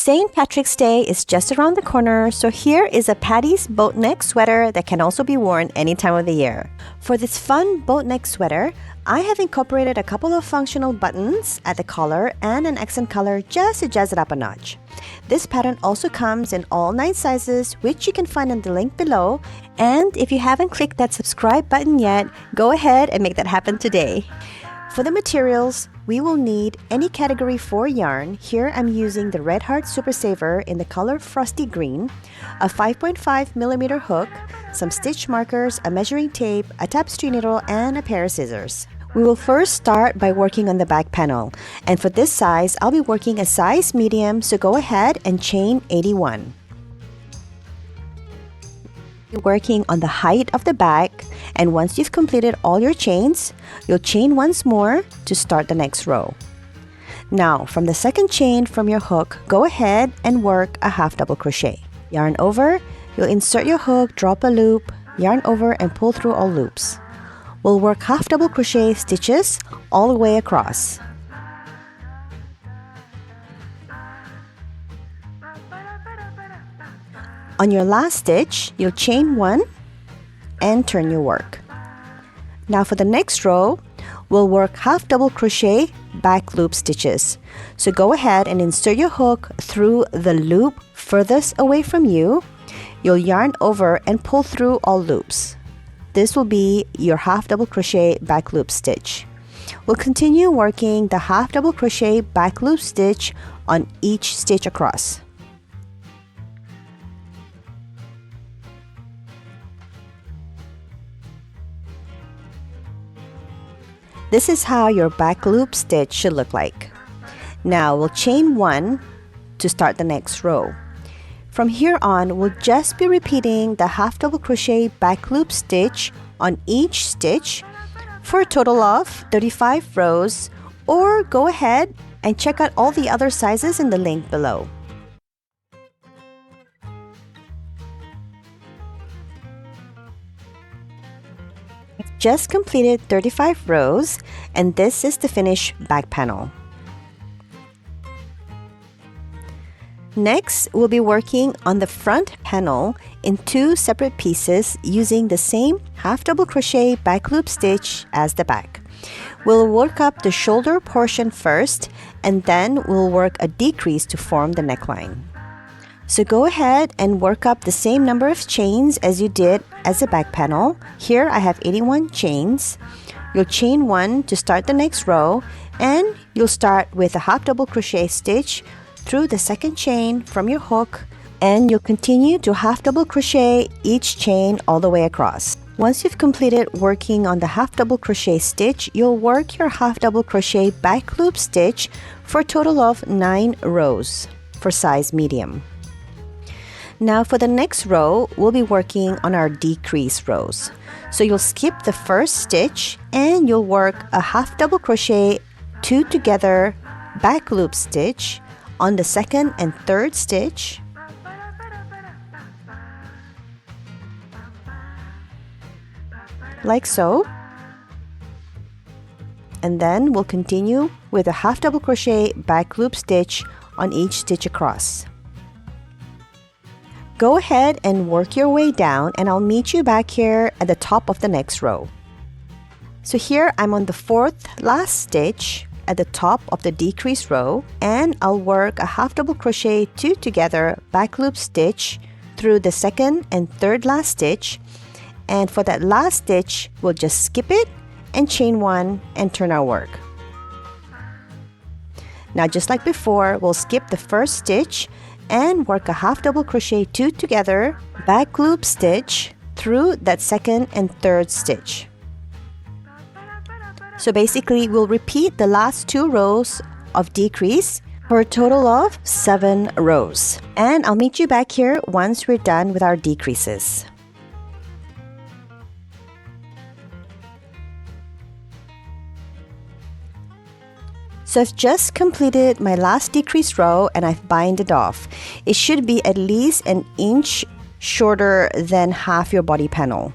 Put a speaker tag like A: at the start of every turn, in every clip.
A: St. Patrick's Day is just around the corner, so here is a Patty's boat neck sweater that can also be worn any time of the year. For this fun boat neck sweater, I have incorporated a couple of functional buttons at the collar and an accent color just to jazz it up a notch. This pattern also comes in all 9 sizes, which you can find in the link below. And if you haven't clicked that subscribe button yet, go ahead and make that happen today. For the materials, we will need any category 4 yarn. Here I'm using the Red Heart Super Saver in the color Frosty Green, a 5.5mm hook, some stitch markers, a measuring tape, a tapestry needle, and a pair of scissors. We will first start by working on the back panel, and for this size, I'll be working a size medium, so go ahead and chain 81. Working on the height of the back, and once you've completed all your chains, you'll chain once more to start the next row. Now, from the second chain from your hook, go ahead and work a half double crochet. Yarn over, you'll insert your hook, drop a loop, yarn over and pull through all loops. We'll work half double crochet stitches all the way across. On your last stitch, you'll chain 1 and turn your work. Now for the next row, we'll work half double crochet back loop stitches. So go ahead and insert your hook through the loop furthest away from you. You'll yarn over and pull through all loops. This will be your half double crochet back loop stitch. We'll continue working the half double crochet back loop stitch on each stitch across. This is how your back loop stitch should look like. Now we'll chain 1 to start the next row. From here on, we'll just be repeating the half double crochet back loop stitch on each stitch for a total of 35 rows, or go ahead and check out all the other sizes in the link below. Just completed 35 rows, and this is the finished back panel. Next, we'll be working on the front panel in 2 separate pieces using the same half double crochet back loop stitch as the back. We'll work up the shoulder portion first, and then we'll work a decrease to form the neckline. So go ahead and work up the same number of chains as you did as the back panel. Here I have 81 chains. You'll chain 1 to start the next row, and you'll start with a half double crochet stitch through the second chain from your hook, and you'll continue to half double crochet each chain all the way across. Once you've completed working on the half double crochet stitch, you'll work your half double crochet back loop stitch for a total of 9 rows for size medium. Now for the next row, we'll be working on our decrease rows. So you'll skip the first stitch and you'll work a half double crochet 2 together back loop stitch on the second and third stitch. Like so. And then we'll continue with a half double crochet back loop stitch on each stitch across. Go ahead and work your way down, and I'll meet you back here at the top of the next row. So here I'm on the 4th last stitch at the top of the decrease row, and I'll work a half double crochet 2 together back loop stitch through the second and third last stitch, and for that last stitch we'll just skip it and chain 1 and turn our work. Now just like before, we'll skip the first stitch and work a half double crochet 2 together back loop stitch through that second and third stitch. So basically we'll repeat the last 2 rows of decrease for a total of 7 rows, and I'll meet you back here once we're done with our decreases. So I've just completed my last decrease row and I've binded off. It should be at least an inch shorter than half your body panel.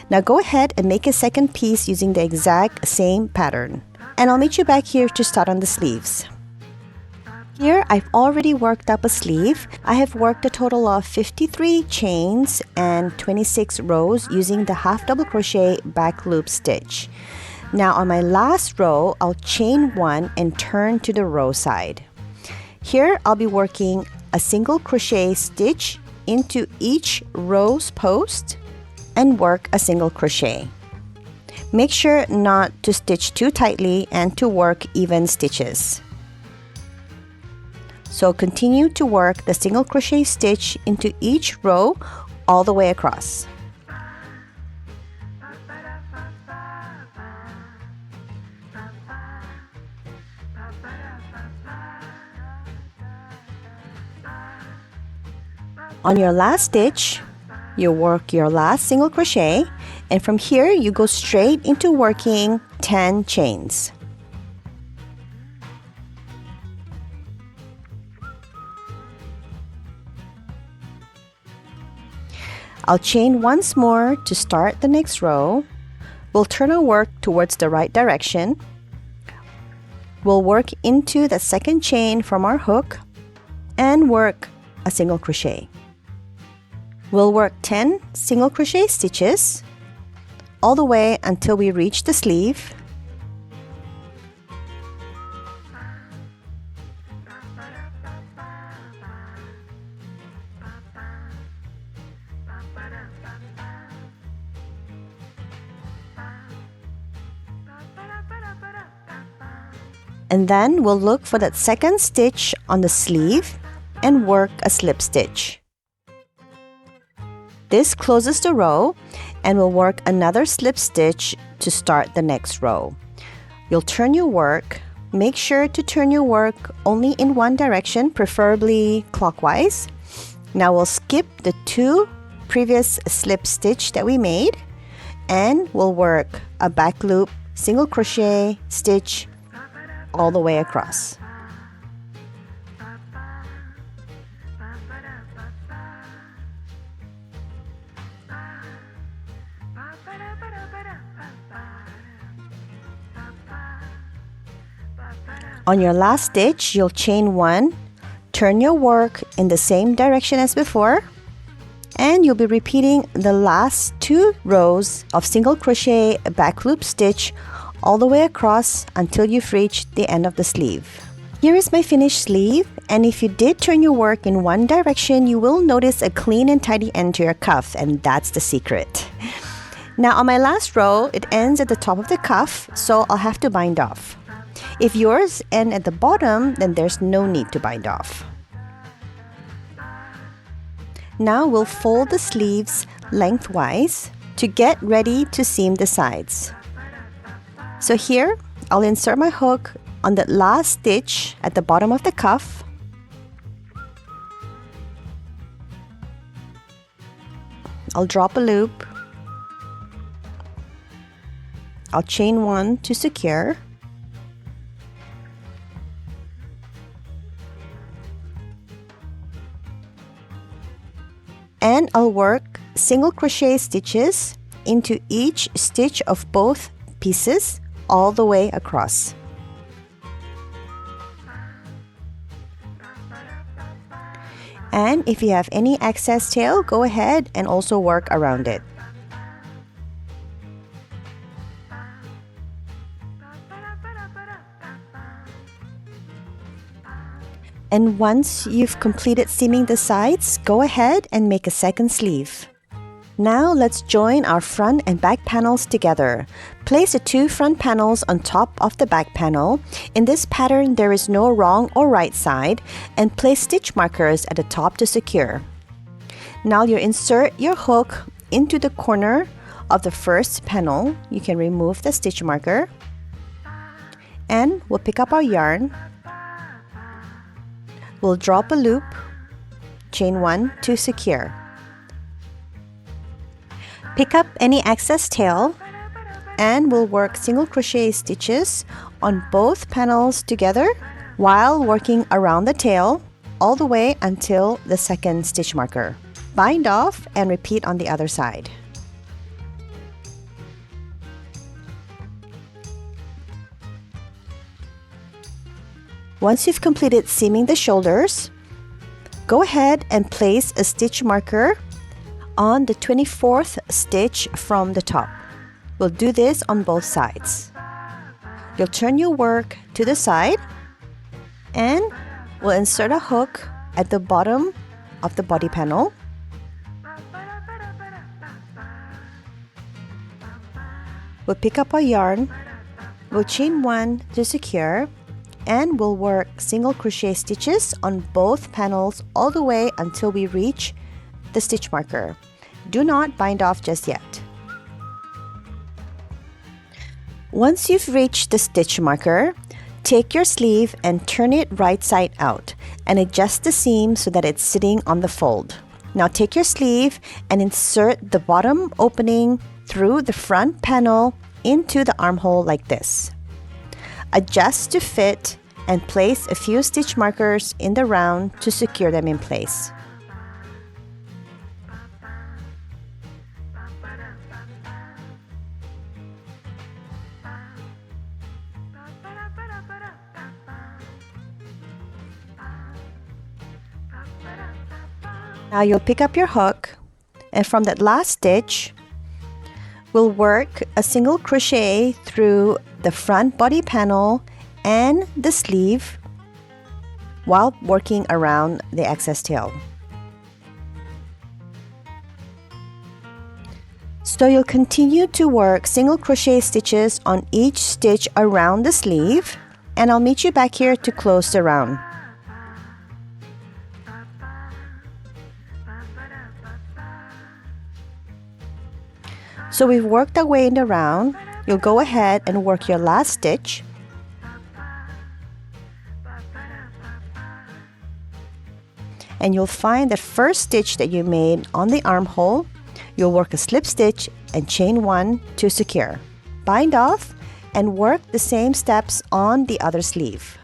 A: Now go ahead and make a second piece using the exact same pattern. And I'll meet you back here to start on the sleeves. Here, I've already worked up a sleeve. I have worked a total of 53 chains and 26 rows using the half double crochet back loop stitch. Now on my last row, I'll chain 1 and turn to the row side. Here, I'll be working a single crochet stitch into each row's post and work a single crochet. Make sure not to stitch too tightly and to work even stitches. So continue to work the single crochet stitch into each row all the way across. On your last stitch, you work your last single crochet, and from here you go straight into working 10 chains. I'll chain once more to start the next row. We'll turn our work towards the right direction. We'll work into the second chain from our hook and work a single crochet. We'll work 10 single crochet stitches all the way until we reach the sleeve. And then we'll look for that second stitch on the sleeve and work a slip stitch. This closes the row, and we'll work another slip stitch to start the next row. You'll turn your work. Make sure to turn your work only in one direction, preferably clockwise. Now we'll skip the 2 previous slip stitch that we made, and we'll work a back loop single crochet stitch all the way across. On your last stitch, you'll chain 1, turn your work in the same direction as before, and you'll be repeating the last 2 rows of single crochet back loop stitch all the way across until you've reached the end of the sleeve. Here is my finished sleeve, and if you did turn your work in one direction, you will notice a clean and tidy end to your cuff, and that's the secret. Now on my last row, it ends at the top of the cuff, so I'll have to bind off. If yours ends at the bottom, then there's no need to bind off. Now we'll fold the sleeves lengthwise to get ready to seam the sides. So here, I'll insert my hook on the last stitch at the bottom of the cuff. I'll drop a loop. I'll chain 1 to secure. And I'll work single crochet stitches into each stitch of both pieces all the way across. And if you have any excess tail, go ahead and also work around it. And once you've completed seaming the sides, go ahead and make a second sleeve. Now let's join our front and back panels together. Place the 2 front panels on top of the back panel. In this pattern, there is no wrong or right side, and place stitch markers at the top to secure. Now you insert your hook into the corner of the first panel. You can remove the stitch marker, and we'll pick up our yarn. We'll drop a loop, chain 1 to secure. Pick up any excess tail, and we'll work single crochet stitches on both panels together while working around the tail all the way until the second stitch marker. Bind off and repeat on the other side. Once you've completed seaming the shoulders, go ahead and place a stitch marker on the 24th stitch from the top. We'll do this on both sides. You'll turn your work to the side and we'll insert a hook at the bottom of the body panel. We'll pick up our yarn, we'll chain 1 to secure, and we'll work single crochet stitches on both panels all the way until we reach the stitch marker. Do not bind off just yet. Once you've reached the stitch marker, take your sleeve and turn it right side out and adjust the seam so that it's sitting on the fold. Now take your sleeve and insert the bottom opening through the front panel into the armhole like this. Adjust to fit and place a few stitch markers in the round to secure them in place. Now you'll pick up your hook, and from that last stitch, we'll work a single crochet through the front body panel and the sleeve while working around the excess tail. So you'll continue to work single crochet stitches on each stitch around the sleeve, and I'll meet you back here to close the round. So we've worked our way in the round. You'll go ahead and work your last stitch. And you'll find that first stitch that you made on the armhole. You'll work a slip stitch and chain 1 to secure. Bind off and work the same steps on the other sleeve.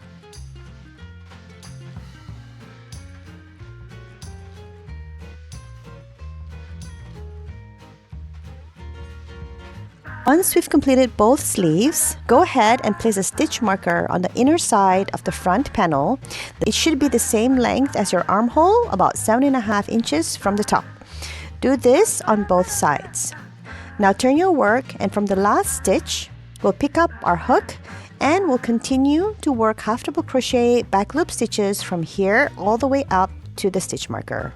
A: Once we've completed both sleeves, go ahead and place a stitch marker on the inner side of the front panel. It should be the same length as your armhole, about 7.5 inches from the top. Do this on both sides. Now turn your work, and from the last stitch, we'll pick up our hook and we'll continue to work half double crochet back loop stitches from here all the way up to the stitch marker.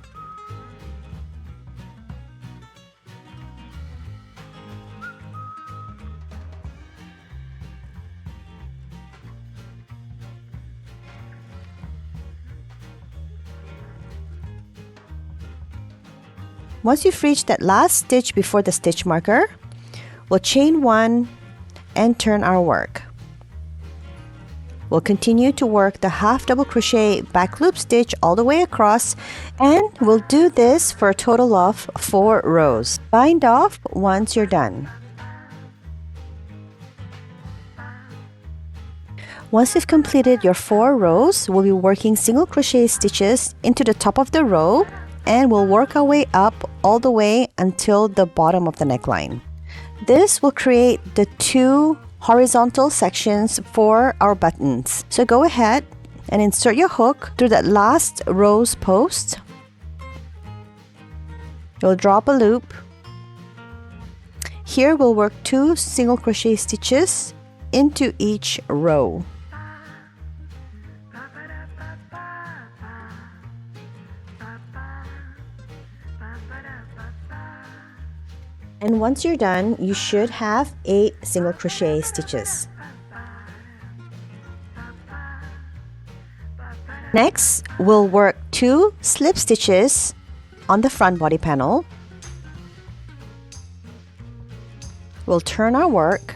A: Once you've reached that last stitch before the stitch marker, we'll chain 1 and turn our work. We'll continue to work the half double crochet back loop stitch all the way across, and we'll do this for a total of 4 rows. Bind off once you're done. Once you've completed your 4 rows, we'll be working single crochet stitches into the top of the row, and we'll work our way up all the way until the bottom of the neckline. This will create the 2 horizontal sections for our buttons. So go ahead and insert your hook through that last row's post. You'll drop a loop. Here we'll work 2 single crochet stitches into each row. And once you're done, you should have 8 single crochet stitches. Next, we'll work 2 slip stitches on the front body panel. We'll turn our work.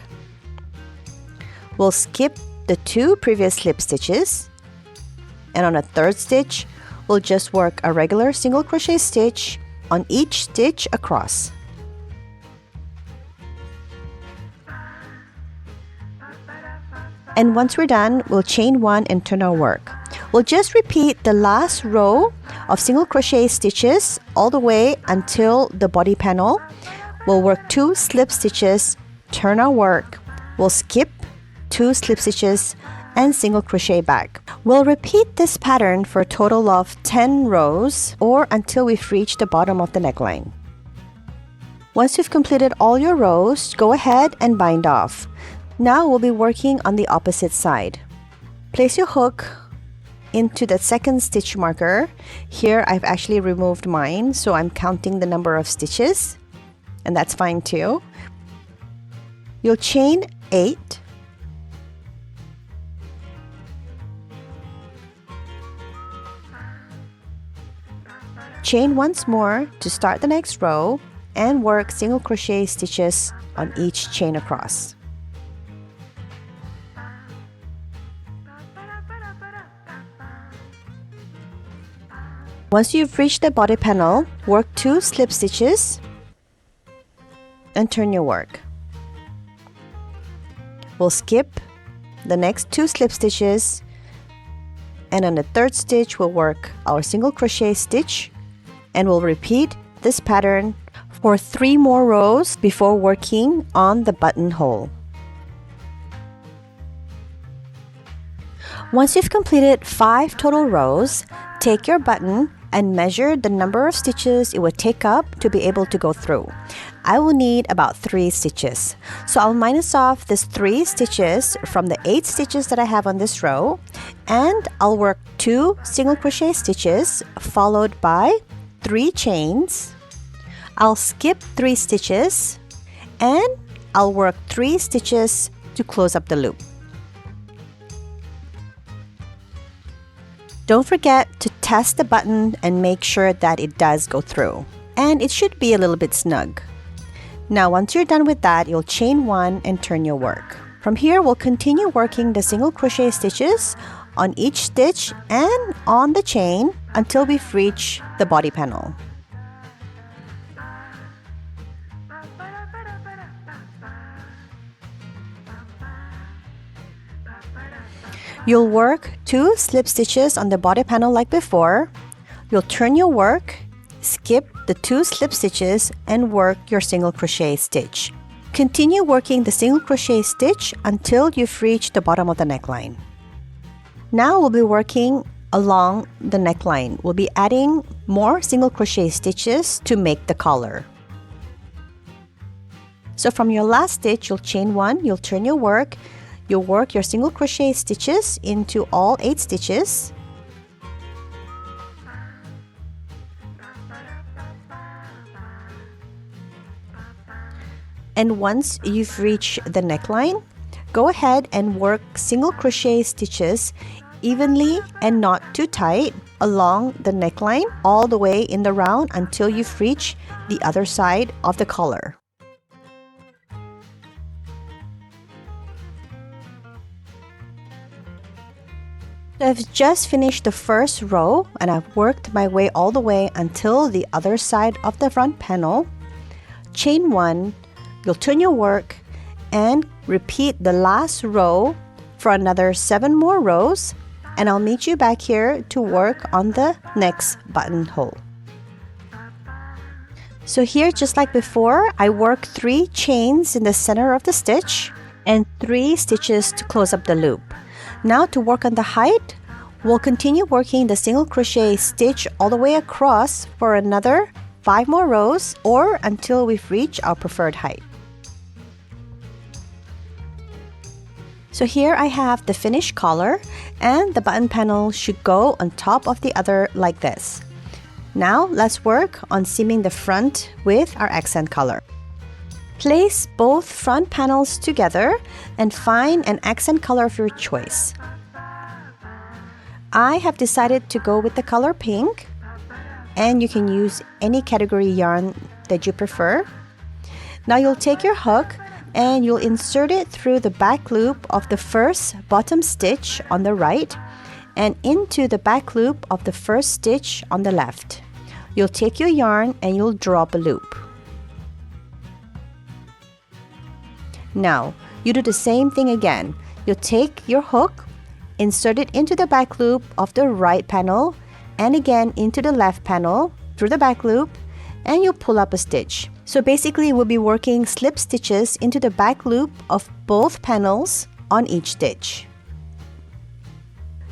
A: We'll skip the 2 previous slip stitches, and on a 3rd stitch, we'll just work a regular single crochet stitch on each stitch across. And once we're done, we'll chain 1 and turn our work. We'll just repeat the last row of single crochet stitches all the way until the body panel. We'll work 2 slip stitches, turn our work. We'll skip 2 slip stitches, and single crochet back. We'll repeat this pattern for a total of 10 rows or until we've reached the bottom of the neckline. Once you've completed all your rows, go ahead and bind off. Now we'll be working on the opposite side. Place your hook into the second stitch marker. Here I've actually removed mine, so I'm counting the number of stitches, and that's fine too. You'll chain 8, chain once more to start the next row, and work single crochet stitches on each chain across. Once you've reached the body panel, work 2 slip stitches and turn your work. We'll skip the next 2 slip stitches, and on the third stitch we'll work our single crochet stitch, and we'll repeat this pattern for 3 more rows before working on the buttonhole. Once you've completed 5 total rows, take your button and measure the number of stitches it would take up to be able to go through. I will need about 3 stitches. So I'll minus off this 3 stitches from the 8 stitches that I have on this row, and I'll work 2 single crochet stitches followed by 3 chains. I'll skip 3 stitches and I'll work 3 stitches to close up the loop. Don't forget to test the button and make sure that it does go through. And it should be a little bit snug. Now once you're done with that, you'll chain 1 and turn your work. From here, we'll continue working the single crochet stitches on each stitch and on the chain until we've reached the body panel. You'll work 2 slip stitches on the body panel like before. You'll turn your work, skip the 2 slip stitches, and work your single crochet stitch. Continue working the single crochet stitch until you've reached the bottom of the neckline. Now we'll be working along the neckline. We'll be adding more single crochet stitches to make the collar. So from your last stitch, you'll chain 1, you'll turn your work, you'll work your single crochet stitches into all 8 stitches. And once you've reached the neckline, go ahead and work single crochet stitches evenly and not too tight along the neckline all the way in the round until you've reached the other side of the collar. I've just finished the first row and I've worked my way all the way until the other side of the front panel. Chain 1, you'll turn your work and repeat the last row for another 7 more rows, and I'll meet you back here to work on the next buttonhole. So here, just like before, I work 3 chains in the center of the stitch and 3 stitches to close up the loop. Now to work on the height, we'll continue working the single crochet stitch all the way across for another 5 more rows or until we've reached our preferred height. So here I have the finished collar, and the button panel should go on top of the other like this. Now let's work on seaming the front with our accent color. Place both front panels together and find an accent color of your choice. I have decided to go with the color pink, and you can use any category yarn that you prefer. Now you'll take your hook and you'll insert it through the back loop of the first bottom stitch on the right and into the back loop of the first stitch on the left. You'll take your yarn and you'll draw up a loop. Now, you do the same thing again. You'll take your hook, insert it into the back loop of the right panel and again into the left panel through the back loop, and you'll pull up a stitch. So basically, we'll be working slip stitches into the back loop of both panels on each stitch.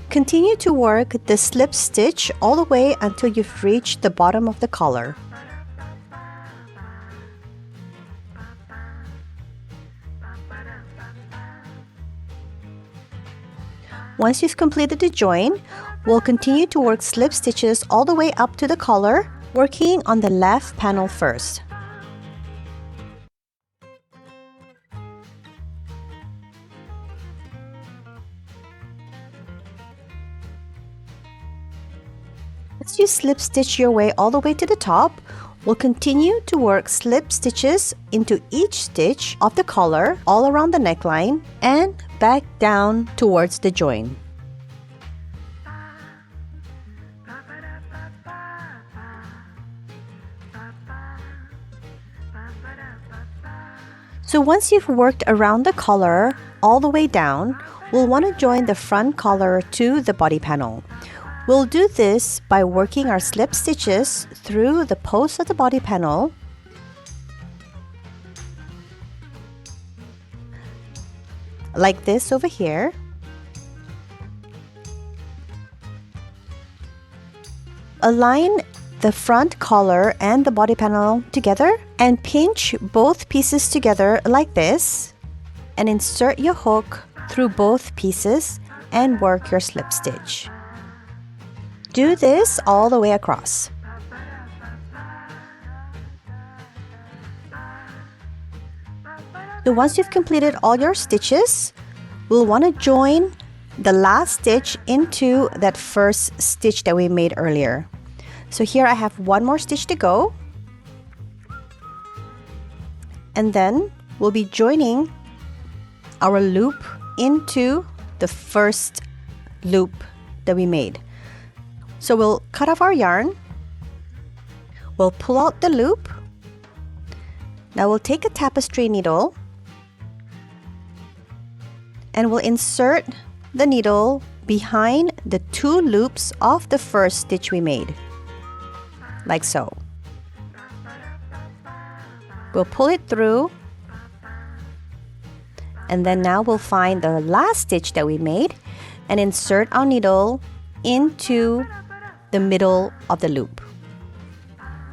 A: Continue to work the slip stitch all the way until you've reached the bottom of the collar. Once you've completed the join, we'll continue to work slip stitches all the way up to the collar, working on the left panel first. As you slip stitch your way all the way to the top, we'll continue to work slip stitches into each stitch of the collar all around the neckline and back down towards the join. So once you've worked around the collar all the way down, we'll want to join the front collar to the body panel. We'll do this by working our slip stitches through the post of the body panel, like this over here. Align the front collar and the body panel together and pinch both pieces together like this, and insert your hook through both pieces and work your slip stitch. Do this all the way across. So once you've completed all your stitches, we'll want to join the last stitch into that first stitch that we made earlier. So here I have one more stitch to go, and then we'll be joining our loop into the first loop that we made. So we'll cut off our yarn, we'll pull out the loop. Now we'll take a tapestry needle and we'll insert the needle behind the two loops of the first stitch we made, like so. We'll pull it through, and then now we'll find the last stitch that we made and insert our needle into the middle of the loop.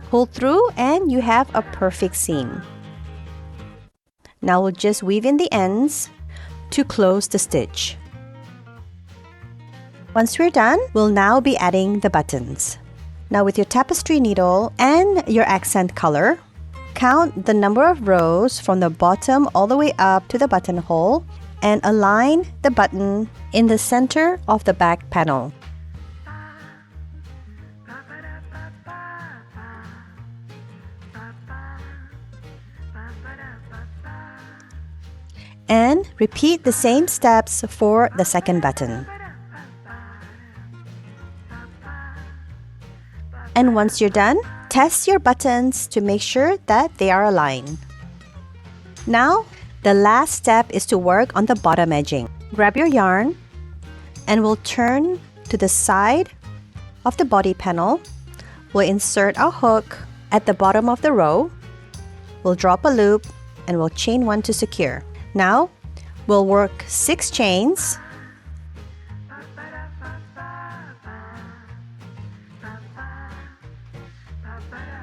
A: Pull through and you have a perfect seam. Now we'll just weave in the ends to close the stitch. Once we're done, we'll now be adding the buttons. Now with your tapestry needle and your accent color, count the number of rows from the bottom all the way up to the buttonhole and align the button in the center of the back panel. And repeat the same steps for the second button. And once you're done, test your buttons to make sure that they are aligned. Now, the last step is to work on the bottom edging. Grab your yarn and we'll turn to the side of the body panel. We'll insert our hook at the bottom of the row. We'll drop a loop and we'll chain one to secure. Now, we'll work 6 chains.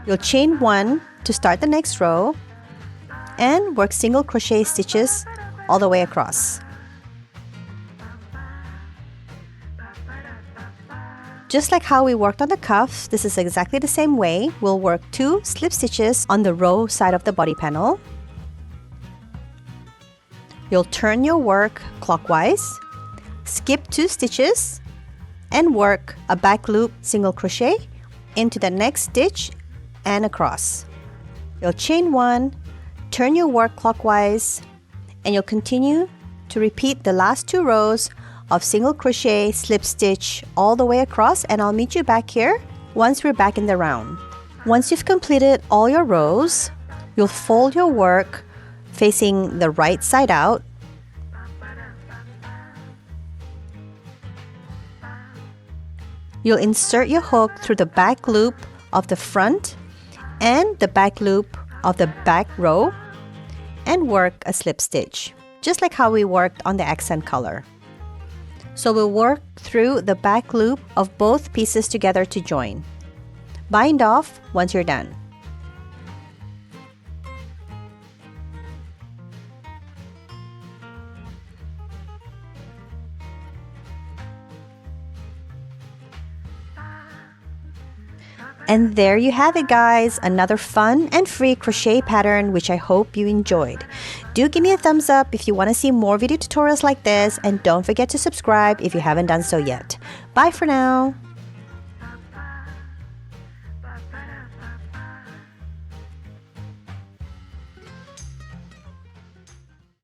A: You'll chain 1 to start the next row and work single crochet stitches all the way across. Just like how we worked on the cuffs, this is exactly the same way. We'll work 2 slip stitches on the row side of the body panel. You'll turn your work clockwise, skip 2 stitches, and work a back loop single crochet into the next stitch and across. You'll chain 1, turn your work clockwise, and you'll continue to repeat the last 2 rows of single crochet, slip stitch all the way across, and I'll meet you back here once we're back in the round. Once you've completed all your rows, you'll fold your work facing the right side out. You'll insert your hook through the back loop of the front and the back loop of the back row and work a slip stitch, just like how we worked on the accent color. So we'll work through the back loop of both pieces together to join. Bind off once you're done. And there you have it, guys, another fun and free crochet pattern which I hope you enjoyed. Do give me a thumbs up if you want to see more video tutorials like this, and don't forget to subscribe if you haven't done so yet. Bye for now.